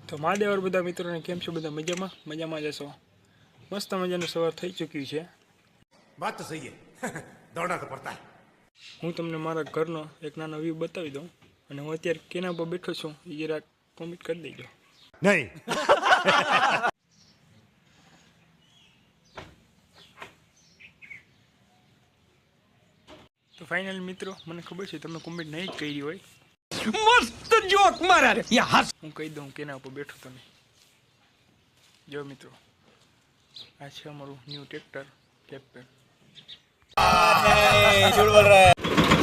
તો મહાદેવર બધા મિત્રોને કેમ છો? બધા મજામાં જશો? મસ્ત મજાનું સવાર થઈ ચૂક્યું છે. વાત તો સહી હે દોડના તો પડતા હે. હું તમને મારા ઘરનો એક નાનો વ્યૂ બતાવી દઉં અને હું અત્યારે કેના પર બેઠો છું એ જરા કોમેન્ટ કરી દેજો. નહીં તો ફાઇનલ મિત્રો, મને ખબર છે તમે કોમેન્ટ નહીં જ કરી હોય. મસ્ત જોક મારા રે યાર. હું કહી દઉં કેના ઉપર બેઠો તમે. જો મિત્રો, આ છે અમારું ન્યૂ ટ્રેક્ટર કેપ્ટન.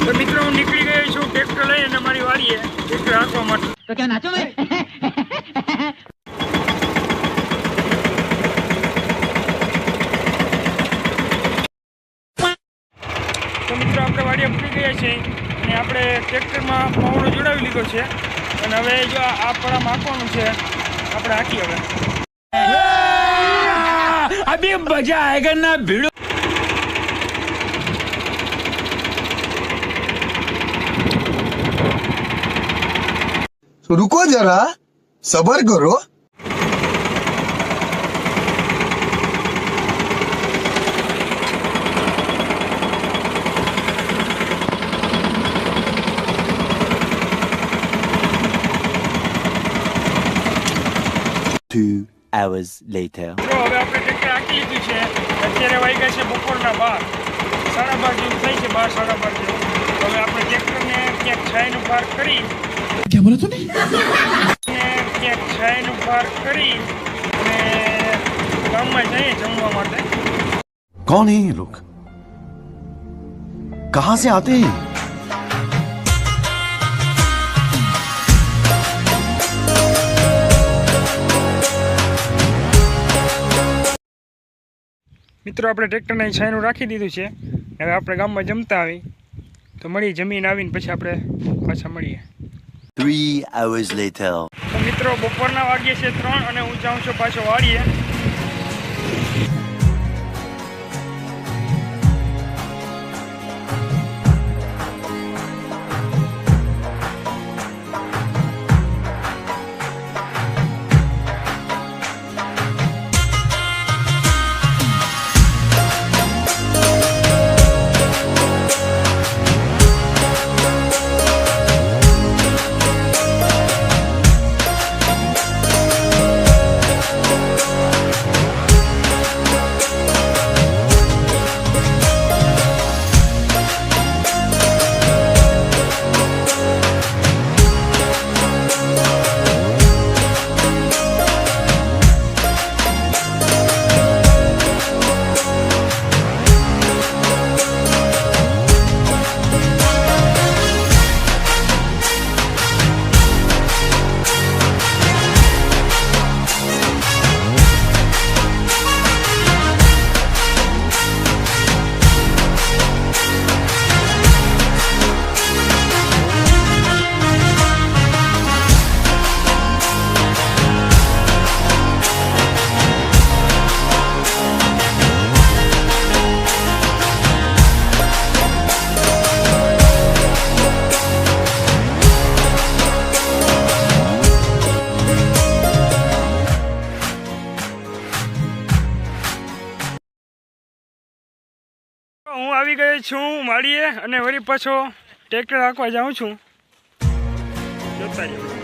તો મિત્રો, હું નીકળી ગયો છું ટ્રેક્ટર લઈ અને મારી વાડીએ ટ્રેક્ટર હાંકવા માટે. तो क्या नाचो मैं તો મિત્રો, આપણે વાડીએ પડી ગયા છે અને આપણે ટ્રેક્ટરમાં પાવડો જોડાવી લીધો છે અને હવે જો આ પડામાં હાંકવાનું છે. આપણે હાંકી હવે. अभी मजा आएगा ना भिड़ो. रुको जरा सबर करो. Two hours later. મિત્રો, હવે આપણે ટ્રેક્ટર હાંકી લીધું છે. અત્યારે વાગ્યા છે બપોરના 12, 12:30 જેવું થાય છે. 12, 12:30 જેવું. હવે આપણે ટ્રેક્ટરને ક્યાંક છાયનું પાર્ક કરી क्या बोला तूने? ક્યાંક છાયનું પાર્ક કરી અને ગામમાં જઈએ જમવા માટે. कौन है ये लोग? कहां से आते हैं? મિત્રો, આપણે ટ્રેક્ટરને છાયનું રાખી દીધું છે. હવે આપણે ગામમાં જમતા આવી તો જમીન આવીને પછી આપણે પાછા મળીએ. 3 hours later. તો મિત્રો, બપોરના વાગ્યે છે 3 અને હું જાઉં છું પાછો વાડીએ. હું આવી ગયો છું વાડીએ અને વળી પાછો ટ્રેક્ટર હાંકવા જાઉં છું. જોતા જવું.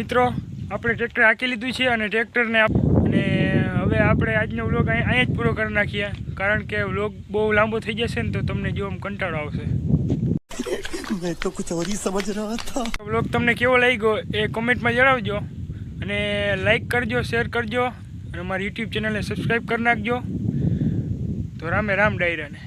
મિત્રો આપણે ટ્રેક્ટર હાંકી લીધું છે અને ટ્રેક્ટરને અને હવે આપણે આજનો વ્લોગ અહીંયા જ પૂરો કરી નાખીએ, કારણ કે વ્લોગ બહુ લાંબો થઈ જશે ને તો તમને જોવામાં કંટાળો આવશે. मैं तो कुछ और ही समझ रहा था. વ્લોગ તમને કેવો લાગ્યો એ કોમેન્ટમાં જણાવજો અને લાઈક કરજો, શેર કરજો અને અમારી યુટ્યુબ ચેનલને સબસ્ક્રાઈબ કરી નાખજો. તો રામે રામ ડાયરાને.